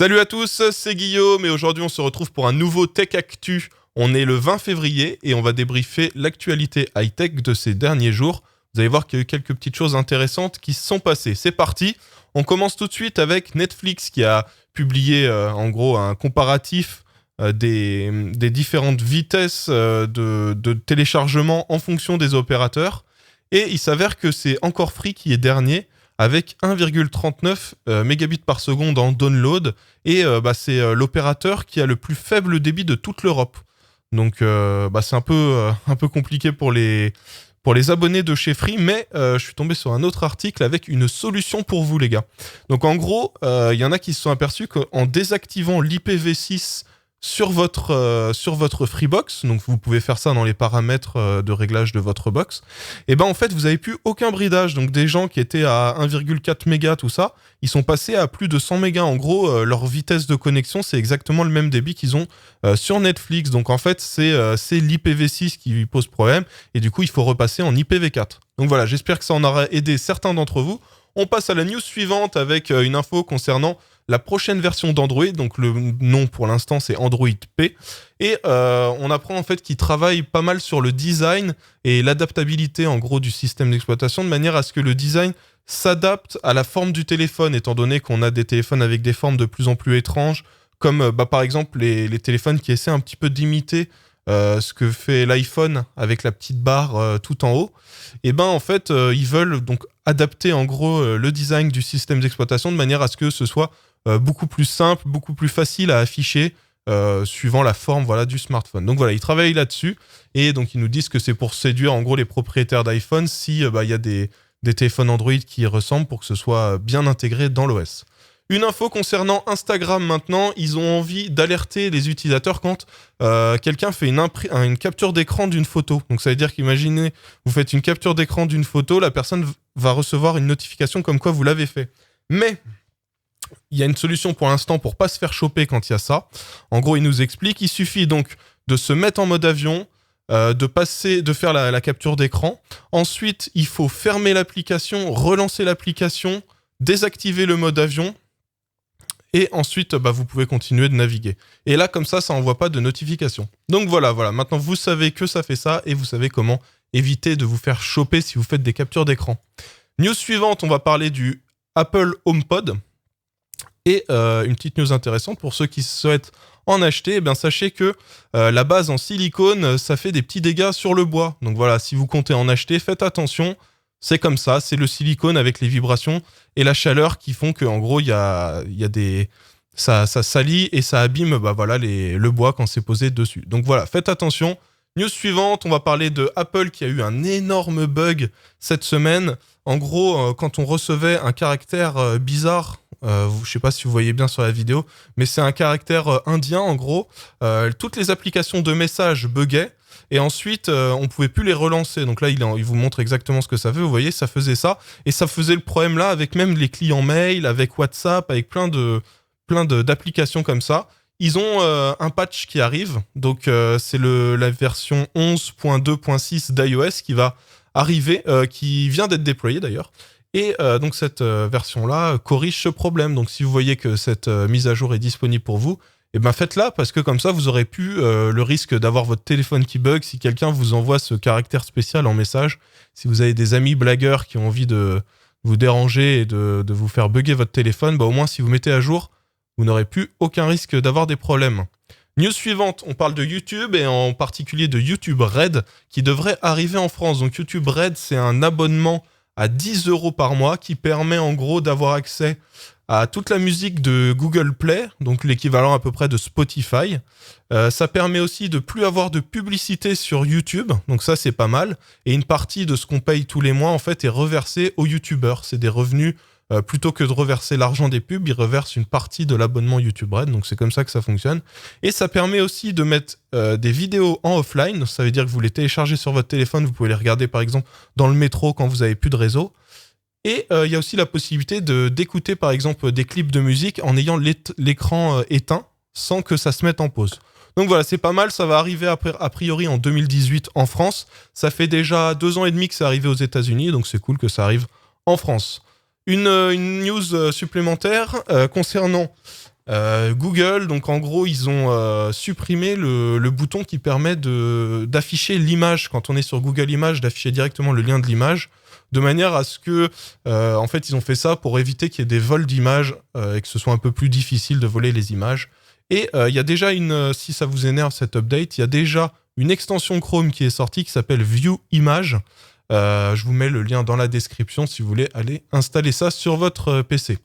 Salut à tous, c'est Guillaume et aujourd'hui on se retrouve pour un nouveau Tech Actu. On est le 20 février et on va débriefer l'actualité high-tech de ces derniers jours. Vous allez voir qu'il y a eu quelques petites choses intéressantes qui se sont passées. C'est parti, on commence tout de suite avec Netflix qui a publié en gros un comparatif des différentes vitesses de téléchargement en fonction des opérateurs. Et il s'avère que c'est encore Free qui est dernier avec 1,39 mégabits par seconde en download. Et c'est l'opérateur qui a le plus faible débit de toute l'Europe. Donc c'est un peu compliqué pour les abonnés de chez Free, mais je suis tombé sur un autre article avec une solution pour vous les gars. Donc en gros, il y en a qui se sont aperçus qu'en désactivant l'IPv6 sur votre Freebox, donc vous pouvez faire ça dans les paramètres de réglage de votre box, et ben en fait vous avez plus aucun bridage. Donc des gens qui étaient à 1,4 mégas, tout ça, ils sont passés à plus de 100 mégas. En gros, leur vitesse de connexion, c'est exactement le même débit qu'ils ont sur Netflix. Donc en fait, c'est l'IPv6 qui lui pose problème, et du coup il faut repasser en IPv4. Donc voilà, j'espère que ça en aura aidé certains d'entre vous. On passe à la news suivante avec une info concernant la prochaine version d'Android. Donc le nom pour l'instant c'est Android P. Et on apprend en fait qu'ils travaillent pas mal sur le design et l'adaptabilité en gros du système d'exploitation de manière à ce que le design s'adapte à la forme du téléphone, étant donné qu'on a des téléphones avec des formes de plus en plus étranges, comme par exemple les téléphones qui essaient un petit peu d'imiter ce que fait l'iPhone avec la petite barre tout en haut. Et ben en fait ils veulent donc adapter en gros le design du système d'exploitation de manière à ce que ce soit beaucoup plus simple, beaucoup plus facile à afficher suivant la forme du smartphone. Donc voilà, ils travaillent là-dessus et donc ils nous disent que c'est pour séduire en gros les propriétaires d'iPhone si il y a des téléphones Android qui y ressemblent pour que ce soit bien intégré dans l'OS. Une info concernant Instagram maintenant, ils ont envie d'alerter les utilisateurs quand quelqu'un fait une capture d'écran d'une photo. Donc ça veut dire qu'imaginez, vous faites une capture d'écran d'une photo, la personne va recevoir une notification comme quoi vous l'avez fait. Mais il y a une solution pour l'instant pour pas se faire choper quand il y a ça. En gros, il nous explique, il suffit donc de se mettre en mode avion, de faire la capture d'écran. Ensuite, il faut fermer l'application, relancer l'application, désactiver le mode avion. Et ensuite, vous pouvez continuer de naviguer. Et là, comme ça envoie pas de notification. Donc voilà. Maintenant, vous savez que ça fait ça et vous savez comment éviter de vous faire choper si vous faites des captures d'écran. News suivante, on va parler du Apple HomePod. Et une petite news intéressante pour ceux qui souhaitent en acheter, sachez que la base en silicone, ça fait des petits dégâts sur le bois. Donc voilà, si vous comptez en acheter, faites attention. C'est comme ça, c'est le silicone avec les vibrations et la chaleur qui font qu'en gros, ça salit et ça abîme le bois quand c'est posé dessus. Donc voilà, faites attention. News suivante, on va parler de Apple qui a eu un énorme bug cette semaine. En gros, quand on recevait un caractère bizarre, je sais pas si vous voyez bien sur la vidéo, mais c'est un caractère indien en gros. Toutes les applications de messages buguaient. Et ensuite, on pouvait plus les relancer. Donc là, il vous montre exactement ce que ça fait. Vous voyez, ça faisait ça. Et ça faisait le problème là avec même les clients mail, avec WhatsApp, avec plein d'applications comme ça. Ils ont un patch qui arrive. Donc c'est la version 11.2.6 d'iOS qui va arriver, qui vient d'être déployée d'ailleurs. Et donc cette version-là corrige ce problème. Donc si vous voyez que cette mise à jour est disponible pour vous, faites-la parce que comme ça vous aurez plus le risque d'avoir votre téléphone qui bug si quelqu'un vous envoie ce caractère spécial en message. Si vous avez des amis blagueurs qui ont envie de vous déranger et de vous faire bugger votre téléphone, au moins si vous mettez à jour, vous n'aurez plus aucun risque d'avoir des problèmes. News suivante, on parle de YouTube et en particulier de YouTube Red qui devrait arriver en France. Donc YouTube Red, c'est un abonnement à 10 € par mois qui permet en gros d'avoir accès à toute la musique de Google Play, donc l'équivalent à peu près de Spotify. Ça permet aussi de plus avoir de publicité sur YouTube, donc ça c'est pas mal. Et une partie de ce qu'on paye tous les mois en fait est reversée aux YouTubeurs. C'est des revenus, plutôt que de reverser l'argent des pubs, ils reversent une partie de l'abonnement YouTube Red, donc c'est comme ça que ça fonctionne. Et ça permet aussi de mettre des vidéos en offline, ça veut dire que vous les téléchargez sur votre téléphone, vous pouvez les regarder par exemple dans le métro quand vous avez plus de réseau. Et il y a aussi la possibilité d'écouter par exemple des clips de musique en ayant l'écran éteint sans que ça se mette en pause. Donc voilà, c'est pas mal, ça va arriver a priori en 2018 en France. Ça fait déjà 2 ans et demi que c'est arrivé aux États-Unis, donc c'est cool que ça arrive en France. Une news supplémentaire concernant Google, donc en gros, ils ont supprimé le bouton qui permet d'afficher l'image quand on est sur Google Images, d'afficher directement le lien de l'image, de manière à ce que, en fait, ils ont fait ça pour éviter qu'il y ait des vols d'images et que ce soit un peu plus difficile de voler les images. Et il y a déjà si ça vous énerve cette update, il y a déjà une extension Chrome qui est sortie qui s'appelle View Image. Je vous mets le lien dans la description si vous voulez aller installer ça sur votre PC.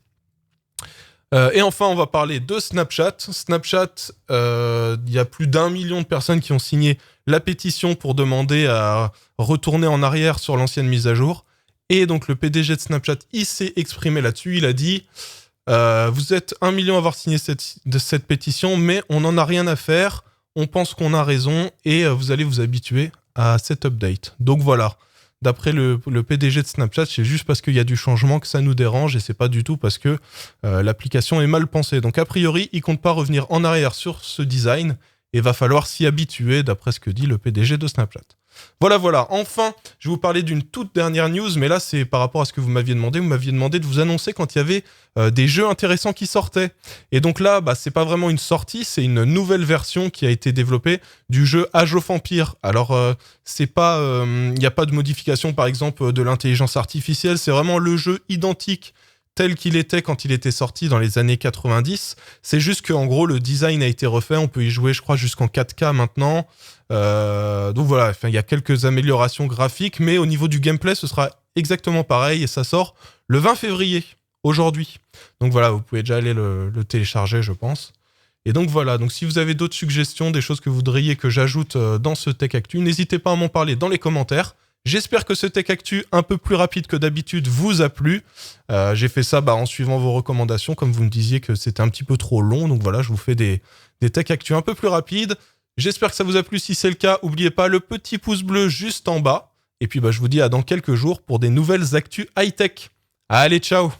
Et enfin, on va parler de Snapchat. Snapchat, il y a plus d'1 million de personnes qui ont signé la pétition pour demander à retourner en arrière sur l'ancienne mise à jour. Et donc le PDG de Snapchat, il s'est exprimé là-dessus. Il a dit vous êtes 1 million à avoir signé cette pétition, mais on n'en a rien à faire. On pense qu'on a raison et vous allez vous habituer à cette update. Donc voilà. D'après le PDG de Snapchat, c'est juste parce qu'il y a du changement que ça nous dérange et c'est pas du tout parce que l'application est mal pensée. Donc a priori, il compte pas revenir en arrière sur ce design et va falloir s'y habituer d'après ce que dit le PDG de Snapchat. Voilà. Enfin, je vais vous parler d'une toute dernière news, mais là, c'est par rapport à ce que vous m'aviez demandé. Vous m'aviez demandé de vous annoncer quand il y avait des jeux intéressants qui sortaient. Et donc là, c'est pas vraiment une sortie, c'est une nouvelle version qui a été développée du jeu Age of Empires. Alors, c'est pas, il n'y a pas de modification, par exemple, de l'intelligence artificielle. C'est vraiment le jeu identique tel qu'il était quand il était sorti dans les années 90. C'est juste qu'en gros, le design a été refait. On peut y jouer, je crois, jusqu'en 4K maintenant. Donc voilà, il y a quelques améliorations graphiques, mais au niveau du gameplay, ce sera exactement pareil et ça sort le 20 février, aujourd'hui. Donc voilà, vous pouvez déjà aller le télécharger, je pense. Et donc voilà, donc si vous avez d'autres suggestions, des choses que vous voudriez que j'ajoute dans ce Tech Actu, n'hésitez pas à m'en parler dans les commentaires. J'espère que ce Tech Actu un peu plus rapide que d'habitude vous a plu. J'ai fait ça en suivant vos recommandations, comme vous me disiez que c'était un petit peu trop long. Donc voilà, je vous fais des Tech Actu un peu plus rapides. J'espère que ça vous a plu. Si c'est le cas, n'oubliez pas le petit pouce bleu juste en bas. Et puis je vous dis à dans quelques jours pour des nouvelles actus high-tech. Allez, ciao!